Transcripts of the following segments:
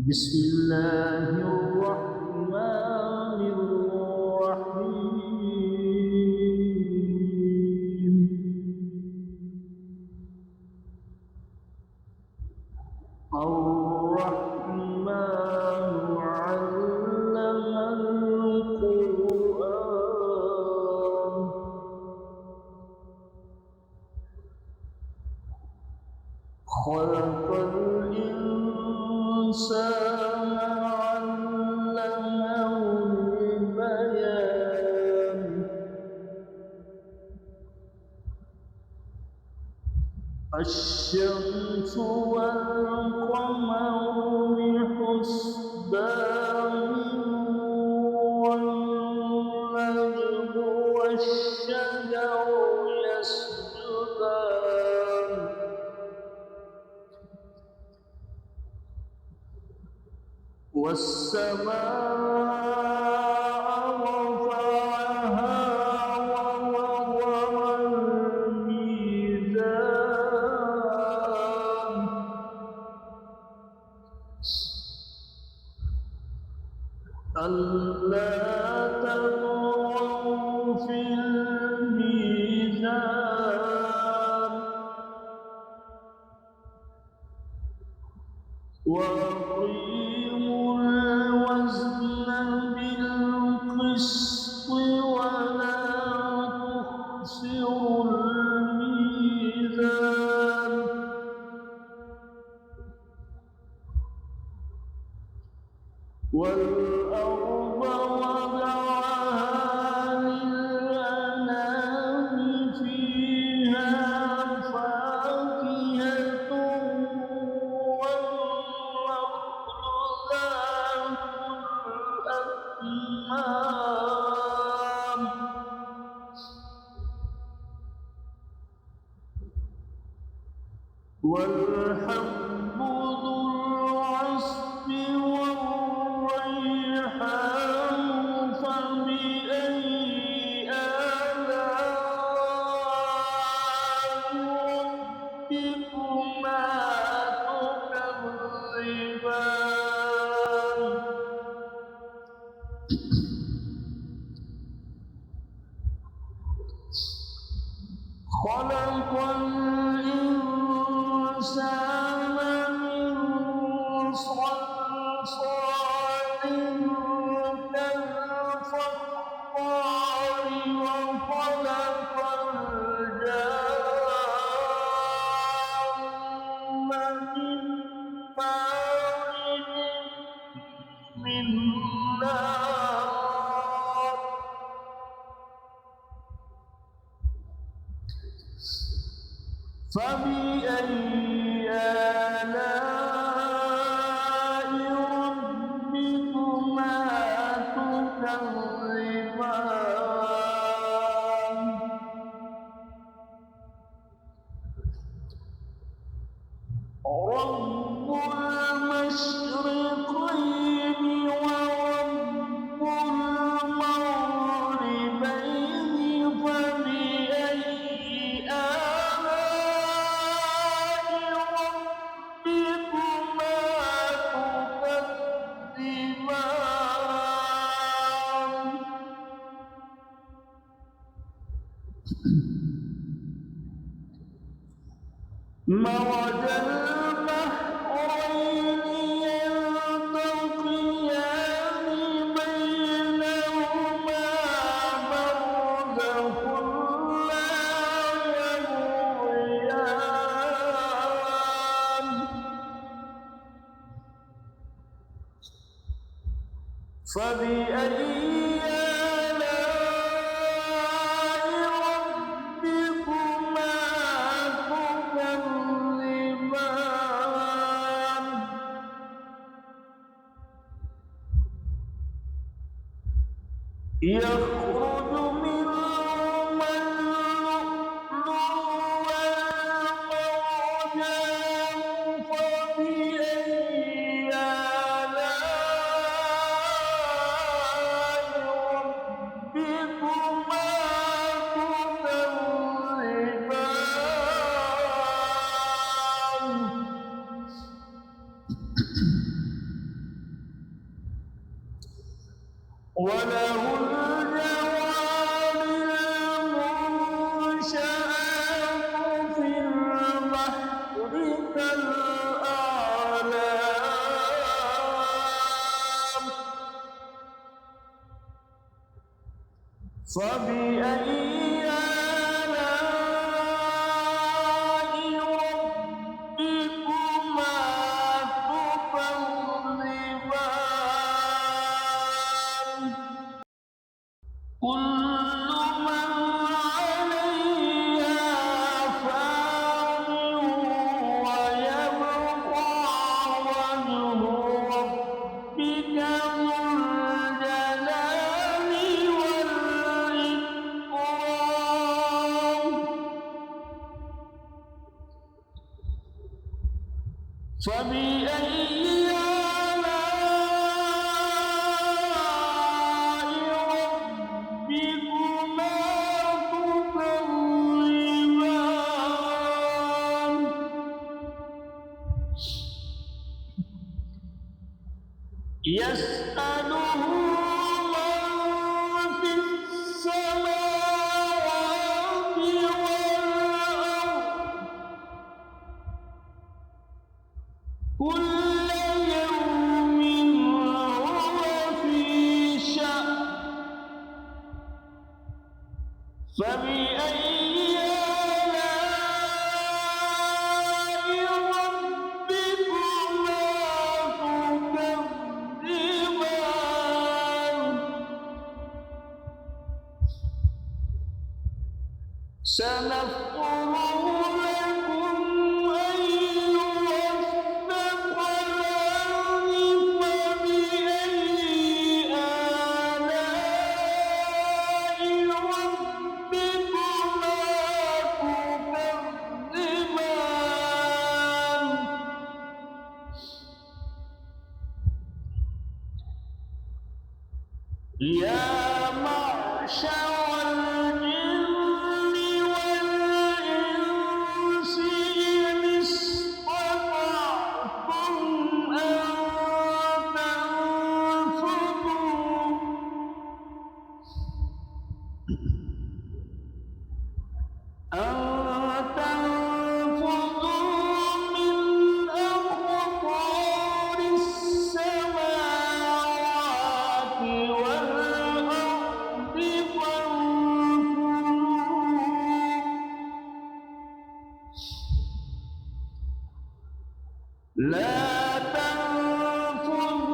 بسم الله الرحمن الرحيم. الرحمن علم القرآن خلق الإنسان علمه البيان الشمس والقمر بحسبان والنجم والشجر يسجدان والسماء رفعها ووضع الميزان ألا تطغوا في الميزان وأقيموا الوزن بالقسط ولا تخسروا الميزان والأرض وضعها للأنام فيها فاكهة والنخل ذات الأكمام والحب ذو العصف والريحان فبأي آلاء ربكما تكذبان خلق الإنسان من صلصال كالفخار وخلق الجان من مارج من نار فبأي آلاء ربكما تكذبان رب المشرقين ورب المغربين فبأي مرج البحرين يلتقيان بينهما برزخ لا يبغيان فبأي يخرج منهما اللؤلؤ والمرجان فبأي آلاء ربكما تكذبان وله الجوار المنشآت في البحر كالأعلام فبأي آلاء ربكما تكذبان كل من عليها فان ويبقى وجه ربك ذو الجلال والإكرام فبأي آلاء ربكما تكذبان يسأله من في السماوات والأرض كل يوم هو في شأن فبأي آلاء ربكما تكذبان سنفرغ لكم أيها الثقلان فبأي آلاء ربكما تكذبان يا معشر الجن والإنس إن استطعتم أن تنفذوا من أقطار السماوات والأرض فانفذوا لا تنفذون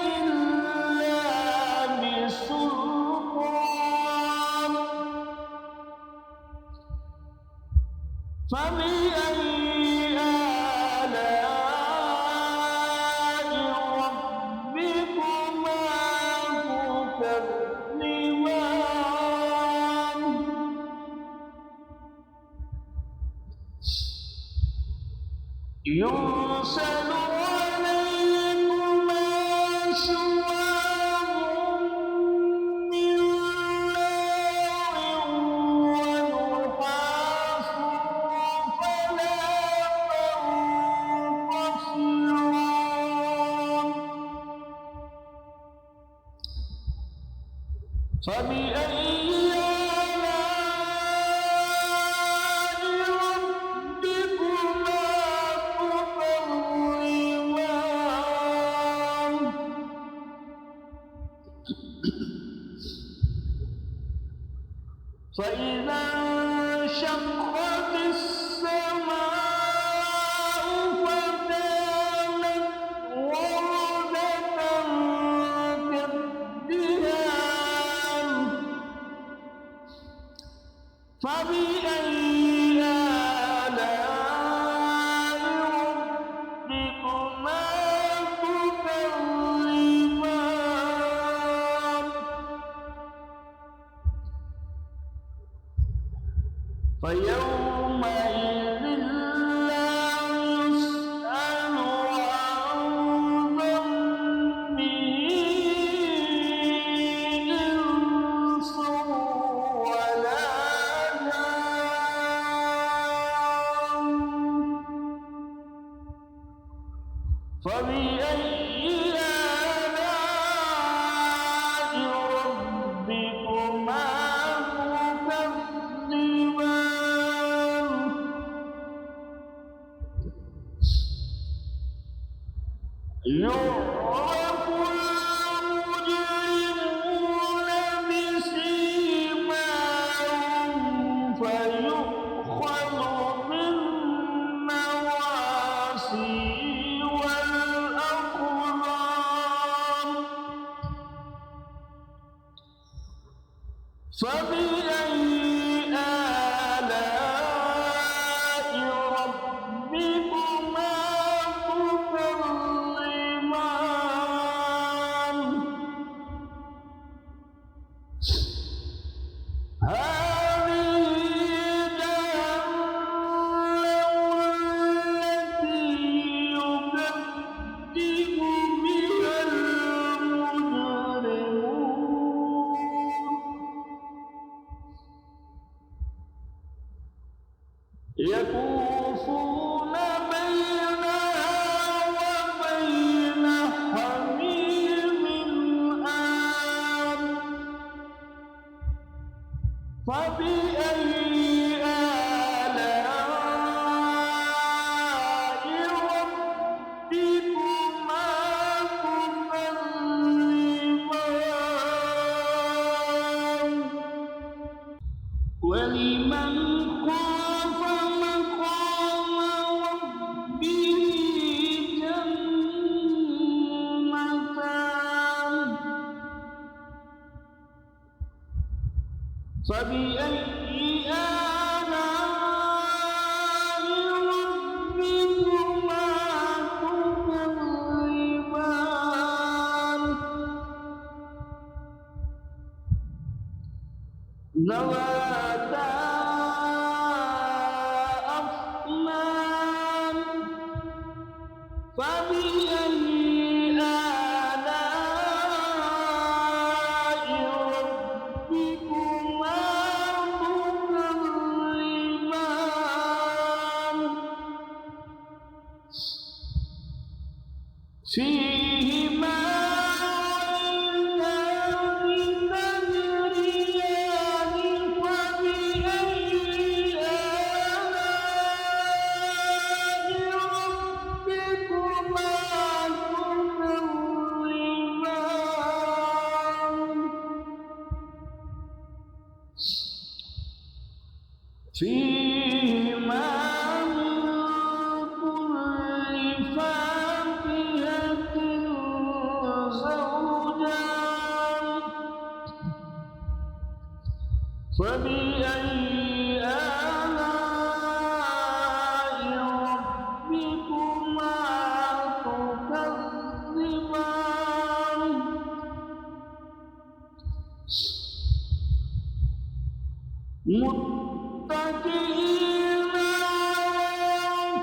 إلا بسلطان فبأي آلاء ربكما تكذبان يرسل عليكما شواظ من نار ونحاس فلا تنتصران فبأي آلاء ربكما تكذبان فإذا انشقت السماء فكانت وردة كالدهان فبأي آلاء ربكما تكذبان فيومئذ لا يسأل عن ذنبه إنس ولا جان فبأي يعرف المجرمون بسيماهم فيؤخذ بالنواصي والأقدام فبأي آلاء ربكما تكذبان هذه جهنم التي يكذب بها المجرمون يطوفون بينها وبين حميم آن فبأي آلاء ربكما تكذبان ولمن خاف مقام ربه جنتان فبأي آلاء ربكما تكذبان ذواتا أفنان فبأي آلاء ربكما تكذبان فيهما عينان تجريان فبأي آلاء ربكما تكذبان فيهما من كل فاكهة زوجان فبأي آلاء ربكما تكذبان متكئين على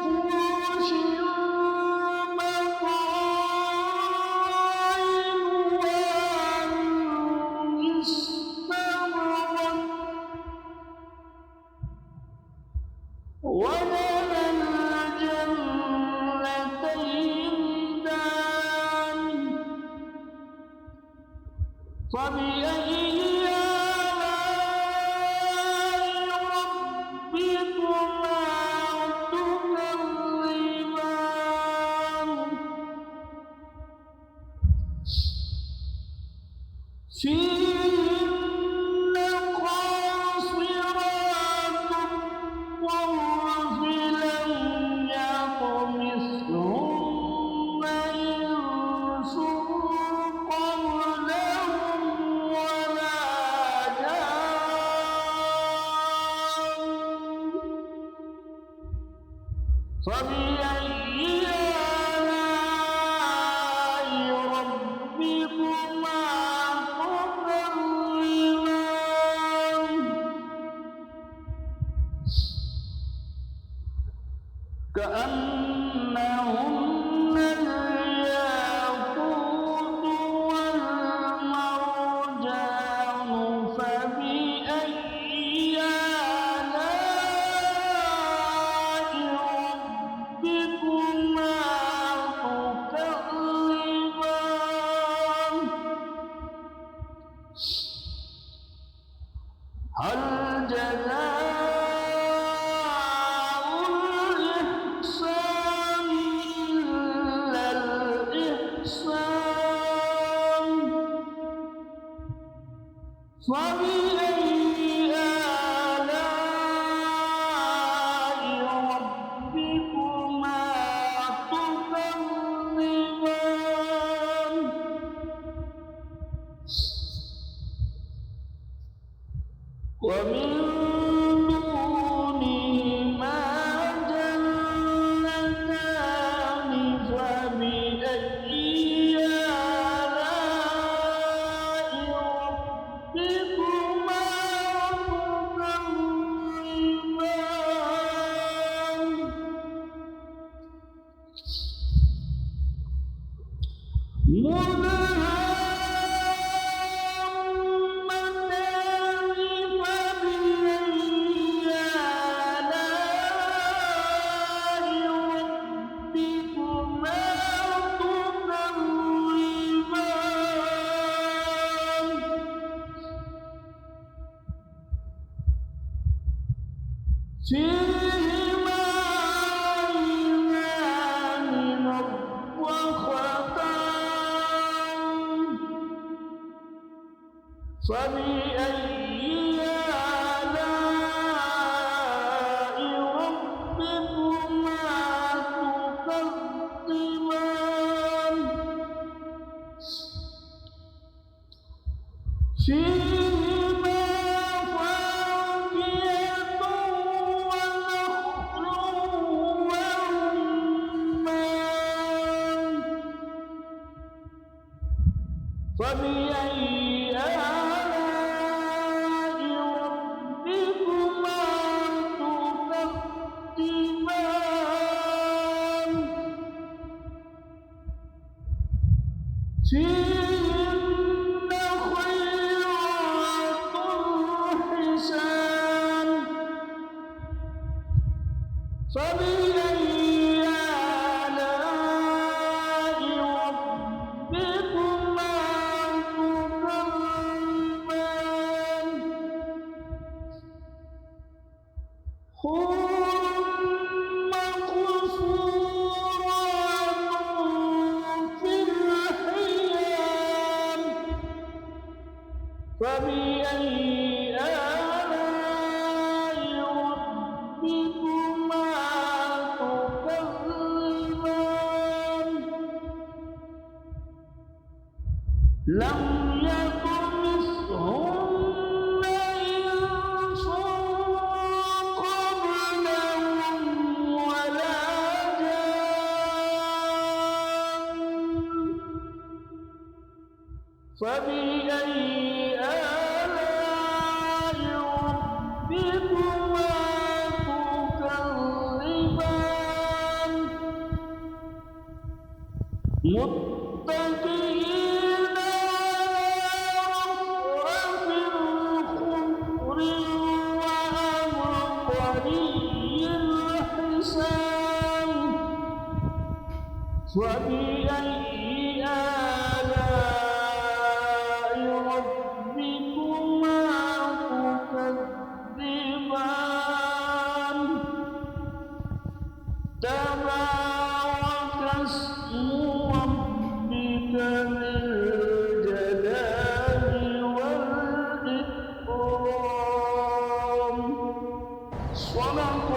فرش بطائنها من استبرق وجنى الجنتين دان فبأي آلاء ربكما تكذبان فيهن قاصرات الطرف لم يطمثهن إنس قبلهم ولا جان فبأي آلاء ربكما تكذبان فبأي آلاء ربكما تكذبان ومن دونهما جنتان فبأي آلاء ربكما تكذبان فيهما عينان نضختان فبأي آلاء ربكما تكذبان فيهما فاكهة ونخل ورمان فبأي آلاء ربكما تكذبان فيهن خيرات حسان فبأي آلاء ربكما تكذبان حور مقصورات في الخيام فبأي آلاء ربكما تكذبان لم يطمثهن إنس قبلهم ولا جان فبأي آلاء ربكما تكذبان متكئين على رفرف خضر وعبقري حسان فبأي آلاء ربكما تكذبان تبارك اسم ربك ذي الجلال والإكرام صدق